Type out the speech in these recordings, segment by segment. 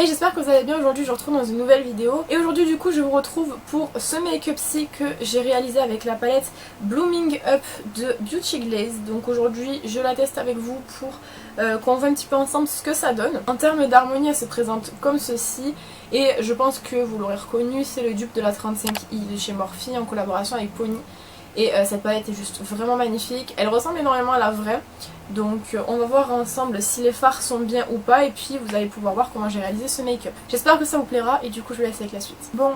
j'espère que vous allez bien. Aujourd'hui je vous retrouve dans une nouvelle vidéo et aujourd'hui du coup je vous retrouve pour ce make-up-ci que j'ai réalisé avec la palette Blooming Up de Beauty Glaze. Donc aujourd'hui je la teste avec vous pour qu'on voit un petit peu ensemble ce que ça donne. En termes d'harmonie elle se présente comme ceci et je pense que vous l'aurez reconnu, c'est le dupe de la 35i de chez Morphe en collaboration avec Pony. Et cette palette est juste vraiment magnifique, elle ressemble énormément à la vraie. Donc on va voir ensemble si les fards sont bien ou pas et puis vous allez pouvoir voir comment j'ai réalisé ce make-up. J'espère que ça vous plaira et du coup je vous laisse avec la suite. Bon,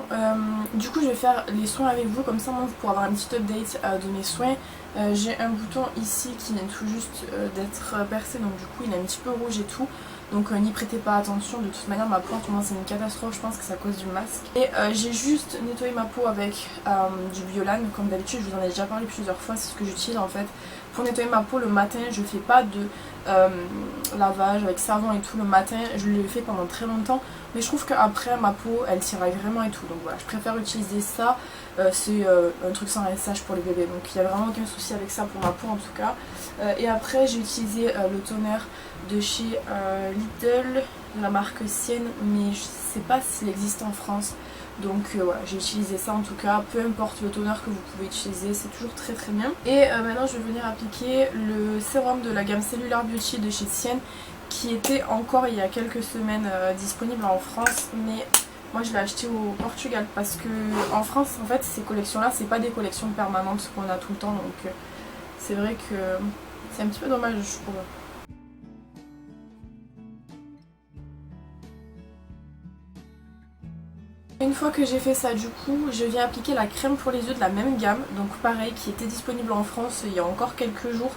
du coup je vais faire les soins avec vous, comme ça moi vous pourrez avoir un petit update de mes soins. J'ai un bouton ici qui vient tout juste d'être percé, donc du coup il est un petit peu rouge et tout. Donc n'y prêtez pas attention, de toute manière ma peau en ce moment c'est une catastrophe, je pense que c'est à cause du masque. Et j'ai juste nettoyé ma peau avec du Biolan, comme d'habitude je vous en ai déjà parlé plusieurs fois, c'est ce que j'utilise en fait. Pour nettoyer ma peau le matin, je fais pas de lavage avec savon et tout le matin, je l'ai fait pendant très longtemps. Mais je trouve qu'après ma peau elle tiraille vraiment et tout, donc voilà, je préfère utiliser ça. C'est un truc sans rinçage pour les bébés, donc il n'y a vraiment aucun souci avec ça pour ma peau en tout cas. Et après j'ai utilisé le toner de chez Lidl, de la marque Sienne, mais je sais pas s'il existe en France. Donc voilà, j'ai utilisé ça en tout cas, peu importe le toner que vous pouvez utiliser, c'est toujours très très bien. Et maintenant je vais venir appliquer le sérum de la gamme Cellular Beauty de chez Sienne, qui était encore il y a quelques semaines disponible en France, mais moi je l'ai acheté au Portugal parce que en France en fait ces collections là c'est pas des collections permanentes qu'on a tout le temps, donc c'est vrai que c'est un petit peu dommage je trouve. Une fois que j'ai fait ça du coup, je viens appliquer la crème pour les yeux de la même gamme, donc pareil, qui était disponible en France il y a encore quelques jours.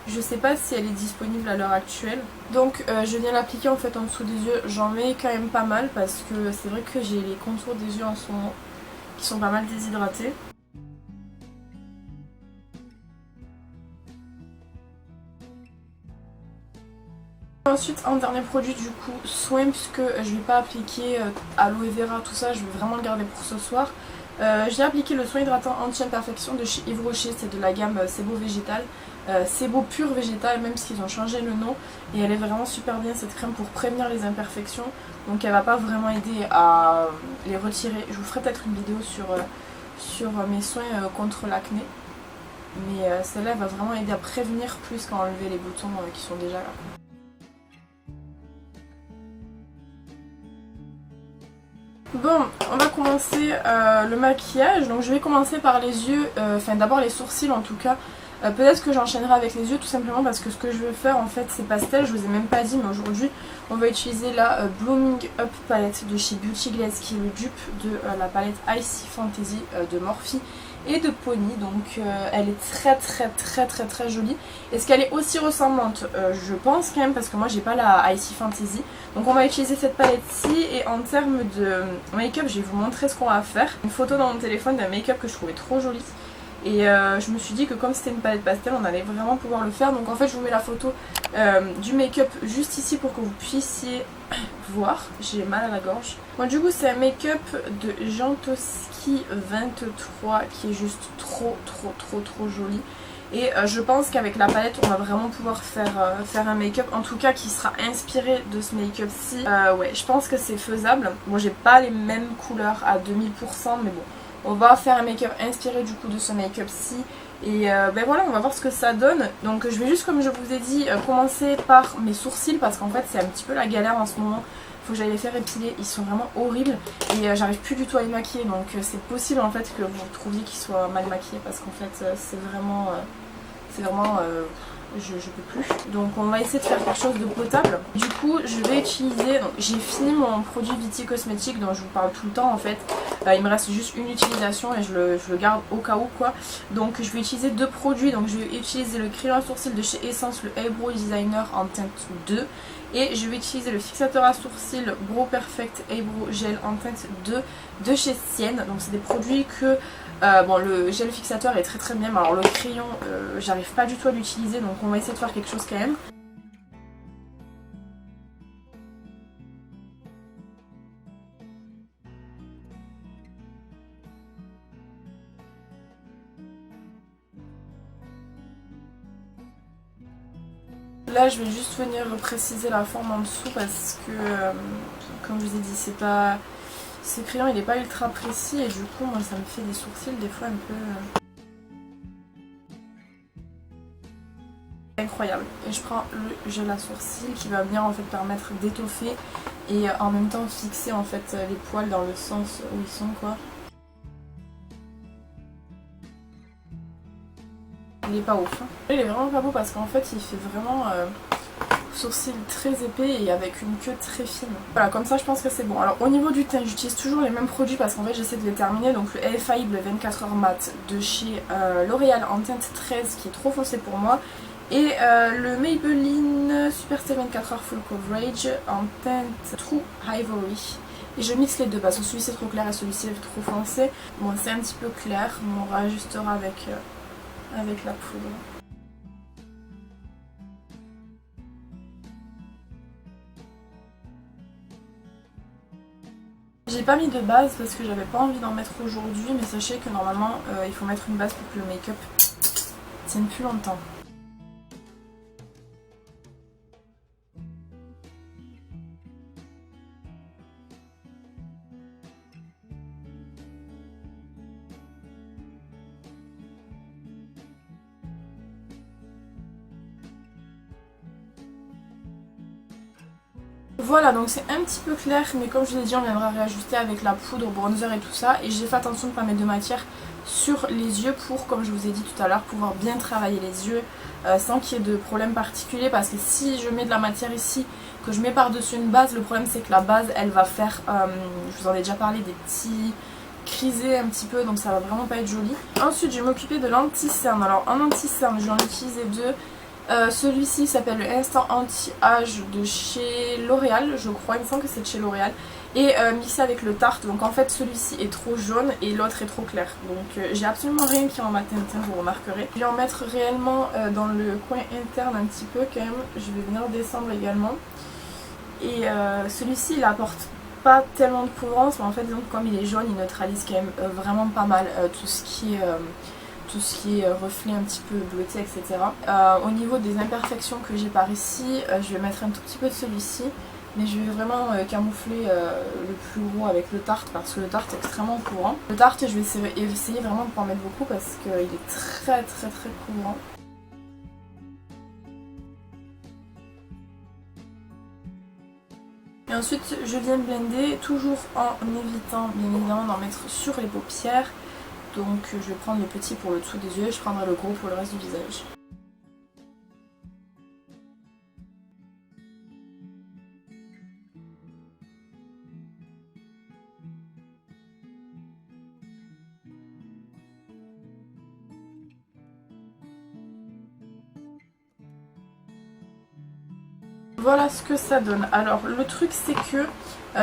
Je sais pas si elle est disponible à l'heure actuelle. Donc je viens l'appliquer en fait en dessous des yeux. J'en mets quand même pas mal parce que c'est vrai que j'ai les contours des yeux en ce moment qui sont pas mal déshydratés. Ensuite en dernier produit du coup soin, puisque je vais pas appliquer aloe vera tout ça, je vais vraiment le garder pour ce soir. J'ai appliqué le soin hydratant anti-imperfection de chez Yves Rocher, c'est de la gamme Sebo Végétal. Sebo pur végétal, même s'ils ont changé le nom, et elle est vraiment super bien cette crème pour prévenir les imperfections, donc elle va pas vraiment aider à les retirer. Je vous ferai peut-être une vidéo sur mes soins contre l'acné, mais celle-là va vraiment aider à prévenir plus qu'à enlever les boutons qui sont déjà là. Bon, on va commencer le maquillage, donc je vais commencer par les yeux, enfin d'abord les sourcils en tout cas. Peut-être que j'enchaînerai avec les yeux tout simplement parce que ce que je veux faire en fait c'est pastel, je vous ai même pas dit, mais aujourd'hui on va utiliser la Blooming Up palette de chez Beauty Glaze qui est le dupe de la palette Icy Fantasy de Morphe et de Pony, donc elle est très jolie. Est-ce qu'elle est aussi ressemblante? Je pense quand même, parce que moi j'ai pas la Icy Fantasy. Donc on va utiliser cette palette-ci, et en termes de make-up je vais vous montrer ce qu'on va faire. Une photo dans mon téléphone d'un make-up que je trouvais trop joli. Et je me suis dit que comme c'était une palette pastel on allait vraiment pouvoir le faire. Donc en fait je vous mets la photo du make-up juste ici pour que vous puissiez voir. J'ai mal à la gorge. Bon, du coup c'est un make-up de Jantoski 23 qui est juste trop joli. Et je pense qu'avec la palette on va vraiment pouvoir faire un make-up en tout cas qui sera inspiré de ce make-up ci. Ouais, je pense que c'est faisable. Bon, j'ai pas les mêmes couleurs à 2000%, mais bon, on va faire un make-up inspiré du coup de ce make-up ci. Et ben voilà, on va voir ce que ça donne. Donc je vais juste, comme je vous ai dit, commencer par mes sourcils parce qu'en fait c'est un petit peu la galère en ce moment. Faut que j'aille les faire épiler, ils sont vraiment horribles et j'arrive plus du tout à les maquiller, donc c'est possible en fait que vous trouviez qu'ils soient mal maquillés parce qu'en fait c'est vraiment je peux plus. Donc on va essayer de faire quelque chose de potable. Du coup je vais utiliser, j'ai fini mon produit Viti Cosmétique dont je vous parle tout le temps en fait. Il me reste juste une utilisation et je le garde au cas où quoi. Donc je vais utiliser deux produits. Donc je vais utiliser le crayon à sourcils de chez Essence, le Eyebrow Designer en teinte 2. Et je vais utiliser le fixateur à sourcils Brow Perfect Eyebrow Gel en teinte 2 de chez Sienne. Donc c'est des produits que... bon, le gel fixateur est très bien, mais alors le crayon j'arrive pas du tout à l'utiliser, donc on va essayer de faire quelque chose quand même. là je vais juste venir préciser la forme en dessous parce que comme je vous ai dit c'est pas... Ce crayon il n'est pas ultra précis et du coup moi ça me fait des sourcils des fois un peu... incroyable. Et je prends le gel à sourcils qui va bien en fait permettre d'étoffer et en même temps fixer en fait les poils dans le sens où ils sont quoi. Il est pas ouf. Hein. Il est vraiment pas beau parce qu'en fait il fait vraiment sourcils très épais et avec une queue très fine. Voilà, comme ça je pense que c'est bon. Alors au niveau du teint, j'utilise toujours les mêmes produits parce qu'en fait j'essaie de les terminer. Donc le Infaillible 24h mat de chez L'Oréal en teinte 13 qui est trop foncé pour moi. Et le Maybelline Super Stay 24h Full Coverage en teinte True Ivory. Et je mixe les deux parce que celui-ci est trop clair et celui-ci est trop foncé. Bon, c'est un petit peu clair, mais on réajustera avec la poudre. J'ai pas mis de base parce que j'avais pas envie d'en mettre aujourd'hui, mais sachez que normalement il faut mettre une base pour que le make-up tienne plus longtemps. Voilà, donc c'est un petit peu clair, mais comme je vous l'ai dit, on viendra réajuster avec la poudre, bronzer et tout ça. Et j'ai fait attention de ne pas mettre de matière sur les yeux pour, comme je vous ai dit tout à l'heure, pouvoir bien travailler les yeux sans qu'il y ait de problème particulier. Parce que si je mets de la matière ici, que je mets par-dessus une base, le problème c'est que la base, elle va faire, je vous en ai déjà parlé, des petits crisés un petit peu, donc ça va vraiment pas être joli. Ensuite, je vais m'occuper de l'anti-cerne. Alors en anti-cerne, je vais en utiliser deux. Celui-ci s'appelle le Instant Anti-Âge de chez L'Oréal, je crois, il me semble que c'est de chez L'Oréal. Et mixé avec le Tarte, donc en fait celui-ci est trop jaune et l'autre est trop clair. Donc j'ai absolument rien qui est en mat teint, vous remarquerez. Je vais en mettre réellement dans le coin interne un petit peu quand même, je vais venir descendre également. Et celui-ci il apporte pas tellement de couvrance, mais en fait donc, comme il est jaune, il neutralise quand même vraiment pas mal tout ce qui est reflet un petit peu bleuté, etc. Au niveau des imperfections que j'ai par ici, je vais mettre un tout petit peu de celui-ci, mais je vais vraiment camoufler le plus gros avec le Tarte parce que le Tarte est extrêmement couvrant. Le Tarte, je vais essayer vraiment de pas en mettre beaucoup parce qu'il est très couvrant. Et ensuite, je viens blender, toujours en évitant bien évidemment d'en mettre sur les paupières. Donc je vais prendre le petit pour le dessous des yeux et je prendrai le gros pour le reste du visage. Voilà ce que ça donne. Alors le truc c'est que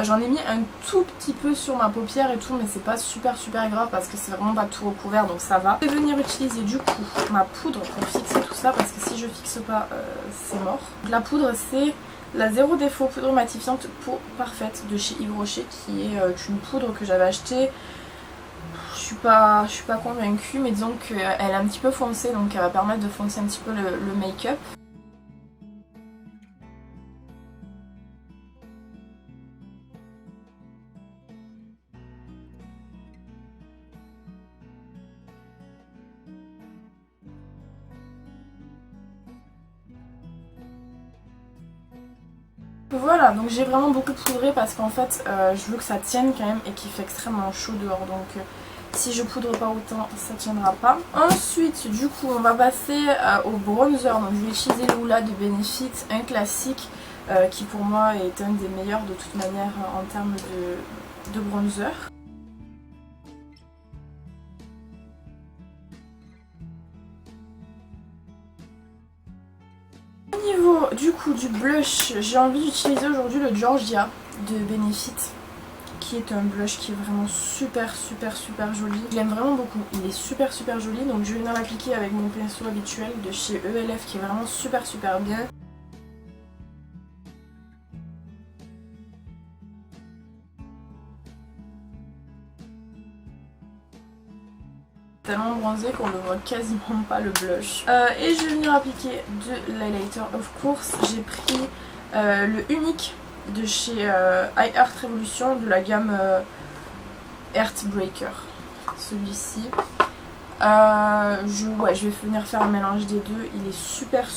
j'en ai mis un tout petit peu sur ma paupière et tout, mais c'est pas super grave parce que c'est vraiment pas tout recouvert, donc ça va. Je vais venir utiliser du coup ma poudre pour fixer tout ça parce que si je fixe pas c'est mort. La poudre c'est la Zéro Défaut poudre matifiante peau parfaite de chez Yves Rocher, qui est une poudre que j'avais achetée. Je suis pas convaincue, mais disons qu'elle est un petit peu foncée, donc elle va permettre de foncer un petit peu le make-up. Voilà, donc j'ai vraiment beaucoup poudré parce qu'en fait je veux que ça tienne quand même et qu'il fait extrêmement chaud dehors, donc si je poudre pas autant ça tiendra pas. Ensuite du coup on va passer au bronzer, donc je vais utiliser l'Oula de Benefit, un classique qui pour moi est un des meilleurs de toute manière en termes de bronzer. Au niveau du coup du blush, j'ai envie d'utiliser aujourd'hui le Georgia de Benefit, qui est un blush qui est vraiment super joli. Je l'aime vraiment beaucoup, il est super joli, donc je vais venir l'appliquer avec mon pinceau habituel de chez ELF qui est vraiment super bien. tellement bronzé qu'on ne voit quasiment pas le blush. Et je vais venir appliquer de l'highlighter of course. J'ai pris le unique de chez iHeart Revolution de la gamme Heartbreaker. Celui-ci. Je vais venir faire un mélange des deux. Il est super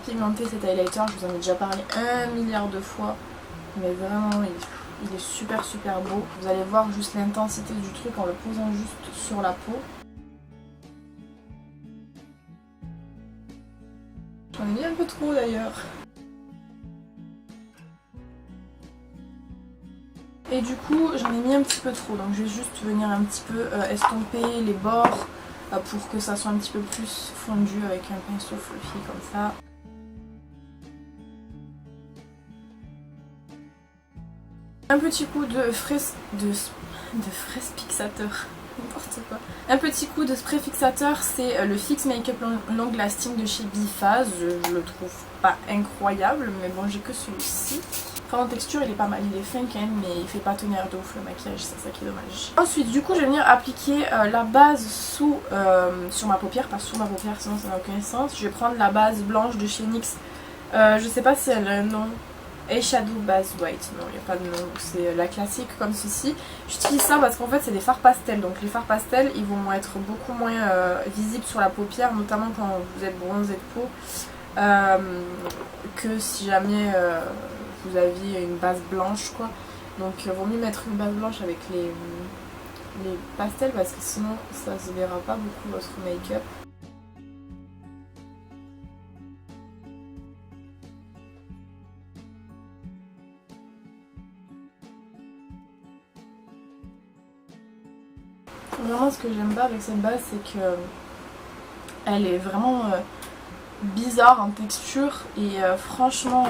pigmenté cet highlighter. Je vous en ai déjà parlé 1 milliard de fois. Mais vraiment il est super beau. Vous allez voir juste l'intensité du truc en le posant juste sur la peau. J'en ai mis un peu trop d'ailleurs. Et du coup j'en ai mis un petit peu trop. Donc je vais juste venir un petit peu estomper les bords pour que ça soit un petit peu plus fondu avec un pinceau fluffy comme ça. Un petit coup de fraise fixateur. N'importe quoi. Un petit coup de spray fixateur, c'est le Fix Makeup Long Lasting de chez Bifaz. Je le trouve pas incroyable, mais bon, j'ai que celui-ci. Enfin, en texture, il est pas mal, il est fin quand même, mais il fait pas tenir de ouf le maquillage, c'est ça qui est dommage. Ensuite, du coup, je vais venir appliquer la base sur ma paupière, pas sous ma paupière, sinon ça n'a aucun sens. Je vais prendre la base blanche de chez NYX. Je sais pas si elle a un nom. Eyeshadow Base White, non il n'y a pas de nom, c'est la classique comme ceci. J'utilise ça parce qu'en fait c'est des fards pastels, donc les fards pastels ils vont être beaucoup moins visibles sur la paupière, notamment quand vous êtes bronzé de peau, que si jamais vous aviez une base blanche quoi. Donc vaut mieux mettre une base blanche avec les pastels parce que sinon ça se verra pas beaucoup votre make-up. Vraiment ce que j'aime pas avec cette base c'est que elle est vraiment bizarre en texture et franchement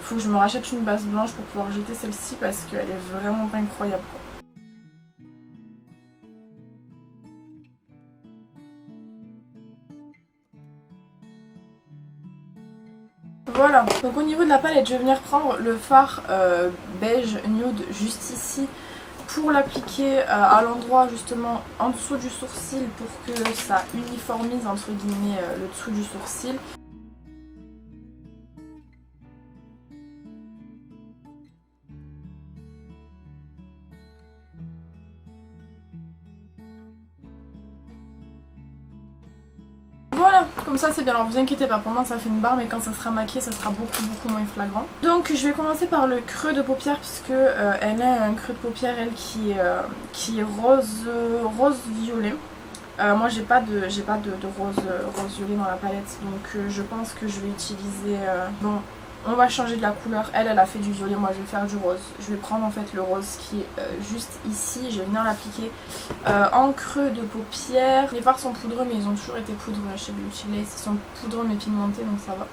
faut que je me rachète une base blanche pour pouvoir jeter celle-ci parce qu'elle est vraiment pas incroyable quoi. Voilà, donc au niveau de la palette je vais venir prendre le fard beige nude juste ici pour l'appliquer à l'endroit justement en dessous du sourcil pour que ça uniformise entre guillemets le dessous du sourcil. Voilà, comme ça c'est bien, alors vous inquiétez pas, pour moi ça fait une barre mais quand ça sera maquillé ça sera beaucoup moins flagrant. Donc je vais commencer par le creux de paupière puisque elle a un creux de paupière elle qui est rose violet. Moi j'ai pas de rose violet dans la palette donc je pense que je vais utiliser... Bon, on va changer de la couleur, elle a fait du violet, moi je vais faire du rose. Je vais prendre en fait le rose qui est juste ici, je vais venir l'appliquer en creux de paupière. Les fards sont poudreux mais ils ont toujours été poudreux chez Beauty Glaze, ils sont poudreux mais pigmentés donc ça va.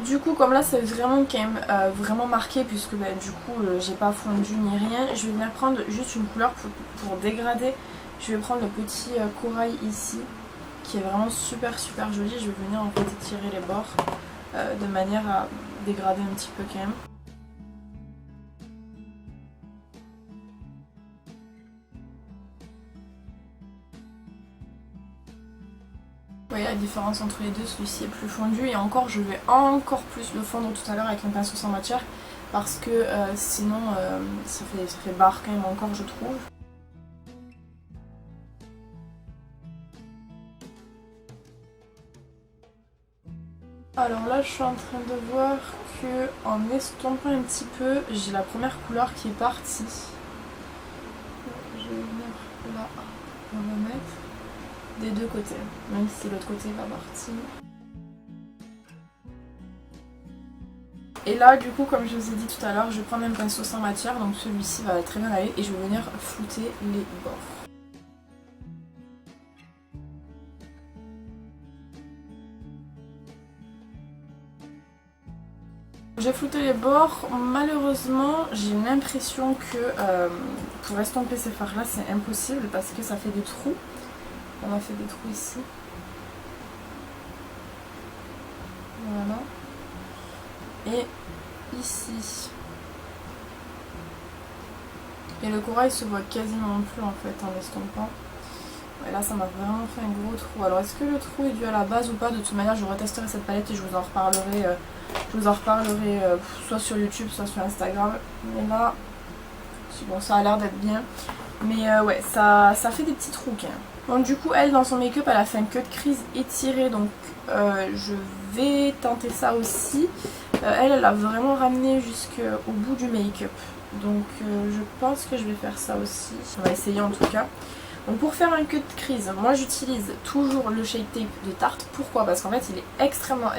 Du coup comme là c'est vraiment quand même vraiment marqué puisque bah, du coup j'ai pas fondu ni rien, je vais venir prendre juste une couleur pour dégrader. Je vais prendre le petit corail ici qui est vraiment super joli. Je vais venir en fait étirer les bords de manière à dégrader un petit peu quand même. Vous voyez la différence entre les deux, celui-ci est plus fondu et encore je vais encore plus le fondre tout à l'heure avec un pinceau sans matière parce que sinon ça fait barre quand même encore je trouve. Alors là je suis en train de voir que en estompant un petit peu j'ai la première couleur qui est partie. Je vais venir là, on va mettre des deux côtés, même si l'autre côté va partir. Et là du coup comme je vous ai dit tout à l'heure je vais prendre un pinceau sans matière donc celui-ci va très bien aller et je vais venir flouter les bords. J'ai flouté les bords, malheureusement j'ai l'impression que pour estomper ces fards là c'est impossible parce que ça fait des trous. On a fait des trous ici. Voilà. Et ici. Et le corail se voit quasiment plus en fait en estompant. Et là ça m'a vraiment fait un gros trou. Alors est-ce que le trou est dû à la base ou pas? De toute manière je retesterai cette palette et je vous en reparlerai. Soit sur YouTube, soit sur Instagram. Mais là, bon, ça a l'air d'être bien. Mais ouais, ça fait des petits trous quand même. Donc du coup, elle, dans son make-up, elle a fait un cut crease étiré. Donc je vais tenter ça aussi. Elle a vraiment ramené jusqu'au bout du make-up. Donc je pense que je vais faire ça aussi. On va essayer en tout cas. Donc pour faire un cut crease, moi j'utilise toujours le Shape Tape de Tarte. Pourquoi? Parce qu'en fait il est extrêmement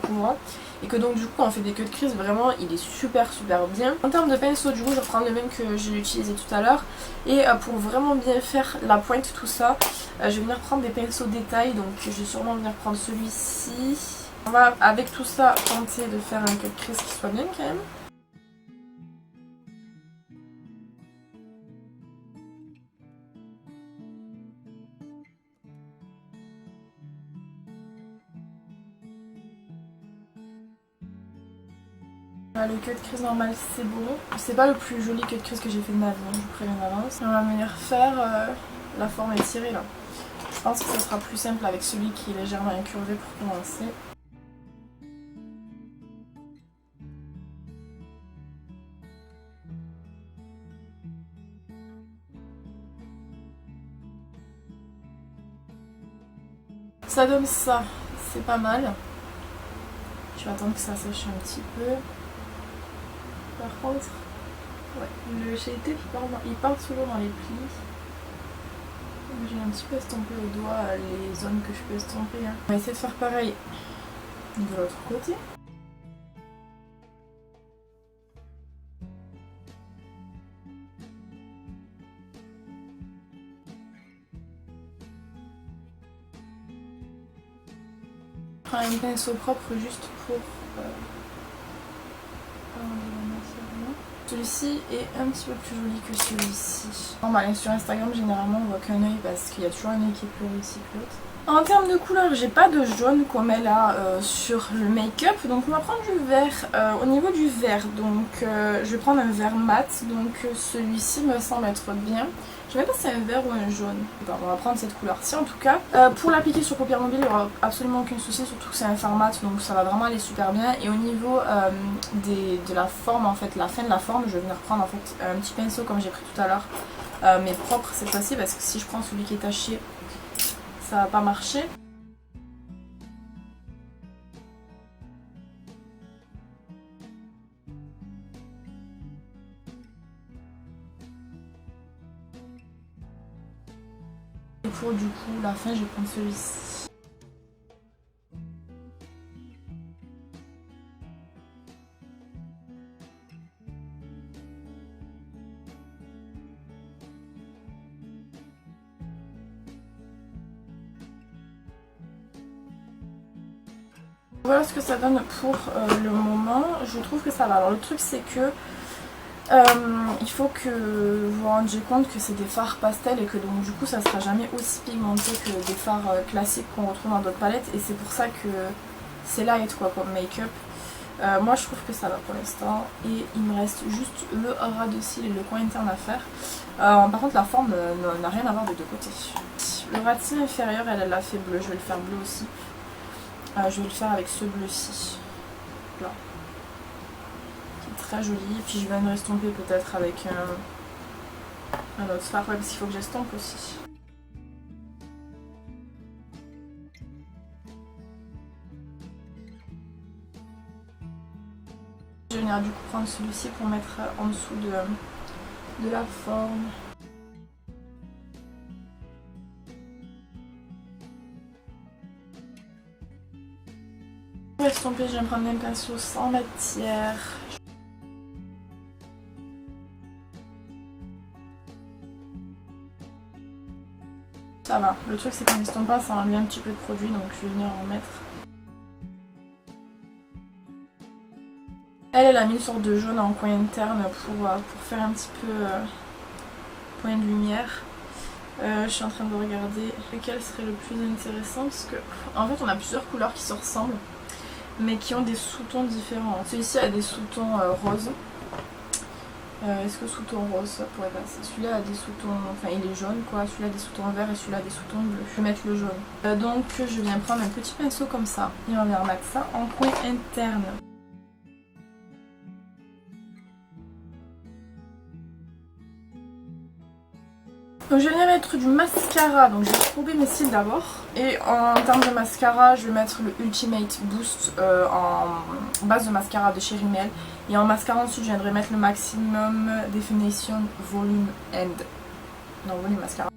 couvrant. Et que donc du coup on fait des cut crease, vraiment il est super bien. En termes de pinceau, du coup je vais reprendre le même que j'ai utilisé tout à l'heure. Et pour vraiment bien faire la pointe, tout ça, je vais venir prendre des pinceaux détail. Donc je vais sûrement venir prendre celui-ci. On va avec tout ça tenter de faire un cut crease qui soit bien quand même. Le cut crease normal c'est bon. C'est pas le plus joli cut crease que j'ai fait de ma vie, je vous préviens d'avance. On va venir faire la forme étirée là. Je pense que ce sera plus simple avec celui qui est légèrement incurvé pour commencer. Ça donne ça, c'est pas mal. Je vais attendre que ça sèche un petit peu. Par contre, ouais, le Shape Tape il part toujours dans les plis. J'ai un petit peu estompé au doigt les zones que je peux estomper. Hein. On va essayer de faire pareil de l'autre côté. Je prends un pinceau propre juste pour celui-ci est un petit peu plus joli que celui-ci. Sur Instagram généralement on voit qu'un œil parce qu'il y a toujours un œil qui est plus joli que l'autre. En termes de couleur, j'ai pas de jaune comme elle a sur le make-up, donc on va prendre du vert. Au niveau du vert, donc je vais prendre un vert mat, donc celui-ci me semble être bien. Je sais même pas si c'est un vert ou un jaune. Bon, on va prendre cette couleur-ci en tout cas. Pour l'appliquer sur paupières mobiles, il n'y aura absolument aucun souci, surtout que c'est un fard mat, donc ça va vraiment aller super bien. Et au niveau de la forme, en fait, la fin de la forme, je vais venir prendre en fait un petit pinceau comme j'ai pris tout à l'heure, mais propre cette fois-ci, parce que si je prends celui qui est taché, ça va pas marcher. Et pour du coup la fin, je vais prendre celui-ci. Voilà ce que ça donne pour le moment. Je trouve que ça va. Alors le truc c'est que il faut que vous vous rendiez compte que c'est des fards pastel et que donc du coup ça sera jamais aussi pigmenté que des fards classiques qu'on retrouve dans d'autres palettes, et c'est pour ça que c'est light quoi comme make-up. Moi je trouve que ça va pour l'instant, et il me reste juste le ras de cils et le coin interne à faire. Par contre la forme n'a rien à voir des deux côtés. Le ras de cils inférieur elle l'a fait bleu, je vais le faire bleu aussi. Je vais le faire avec ce bleu-ci, là, qui est très joli. Et puis je vais me restomper peut-être avec un autre fard, ouais, parce qu'il faut que j'estompe aussi. Je vais venir du coup prendre celui-ci pour mettre en dessous de la forme. Pour estomper, je vais me prendre un pinceau sans matière. Ça va. Le truc c'est qu'en estompant, ça enlève un petit peu de produit, donc je vais venir en mettre. Elle a mis une sorte de jaune en coin interne pour faire un petit peu point de lumière. Je suis en train de regarder lequel serait le plus intéressant parce que en fait on a plusieurs couleurs qui se ressemblent mais qui ont des sous-tons différents. Celui-ci a des sous-tons roses. Est-ce que sous-ton rose ça pourrait passer? Celui-là a des sous-tons, enfin il est jaune quoi, celui-là a des sous-tons verts et celui-là a des sous-tons bleus. Je vais mettre le jaune. Donc je viens prendre un petit pinceau comme ça et on va remettre ça en coin interne. Donc je vais venir mettre du mascara, donc je vais trouver mes cils d'abord. Et en termes de mascara, je vais mettre le Ultimate Boost en base de mascara de chez Rimmel. Et en mascara ensuite, je viendrai mettre le Maximum Definition Volume End. Non, volume mascara.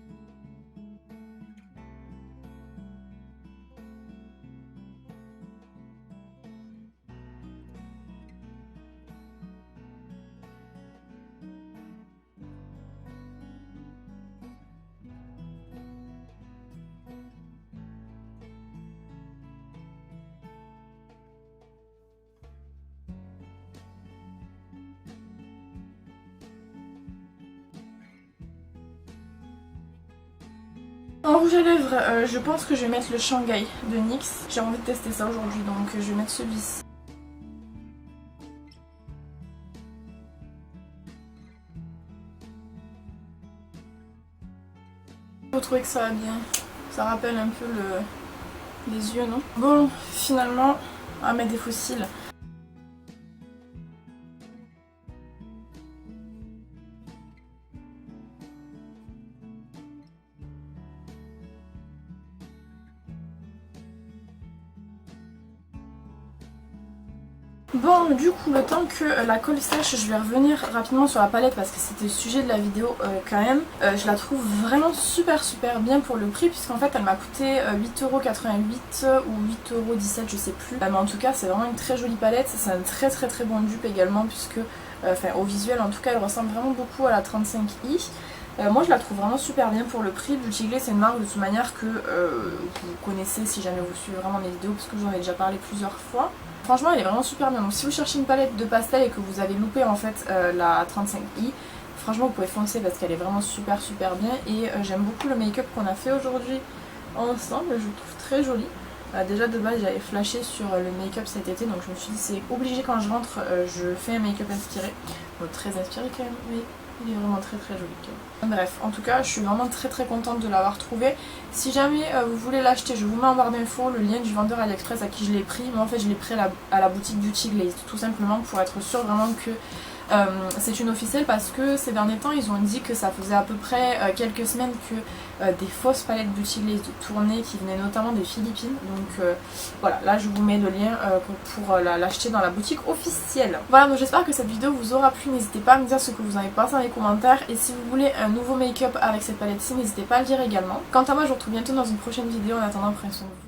En rouge à lèvres, je pense que je vais mettre le Shanghai de NYX. J'ai envie de tester ça aujourd'hui, donc je vais mettre celui-ci. Vous trouvez que ça va bien? Ça rappelle un peu les yeux, non? Bon, finalement, on va mettre des fossiles. Bon, du coup, le temps que la colle sèche, je vais revenir rapidement sur la palette parce que c'était le sujet de la vidéo quand même. Je la trouve vraiment super bien pour le prix puisqu'en fait elle m'a coûté 8,88€ ou 8,17€, je sais plus. Mais en tout cas, c'est vraiment une très jolie palette. C'est un très bon dupe également puisque, au visuel en tout cas, elle ressemble vraiment beaucoup à la 35i. Moi je la trouve vraiment super bien pour le prix. Beauty Glade c'est une marque de toute manière que vous connaissez si jamais vous suivez vraiment mes vidéos parce que je vous en ai déjà parlé plusieurs fois. Franchement elle est vraiment super bien, donc si vous cherchez une palette de pastel et que vous avez loupé en fait la 35i, franchement vous pouvez foncer parce qu'elle est vraiment super bien et j'aime beaucoup le make-up qu'on a fait aujourd'hui ensemble, je le trouve très joli. Déjà de base j'avais flashé sur le make-up cet été donc je me suis dit c'est obligé quand je rentre je fais un make-up inspiré. Bon, très inspiré quand même, mais il est vraiment très joli quand même. Bref, en tout cas je suis vraiment très contente de l'avoir trouvé. Si jamais vous voulez l'acheter, je vous mets en barre d'infos le lien du vendeur AliExpress à qui je l'ai pris. Moi en fait je l'ai pris à la boutique Beauty Glade tout simplement pour être sûre vraiment que c'est une officielle parce que ces derniers temps ils ont dit que ça faisait à peu près quelques semaines que des fausses palettes Beauty Glade tournaient qui venaient notamment des Philippines. Donc voilà, là je vous mets le lien pour l'acheter dans la boutique officielle. Voilà, donc j'espère que cette vidéo vous aura plu. N'hésitez pas à me dire ce que vous en avez pensé dans les commentaires. Et si vous voulez un nouveau make-up avec cette palette-ci, n'hésitez pas à le dire également. Quant à moi, je vous retrouve bientôt dans une prochaine vidéo. En attendant, prenez soin de vous.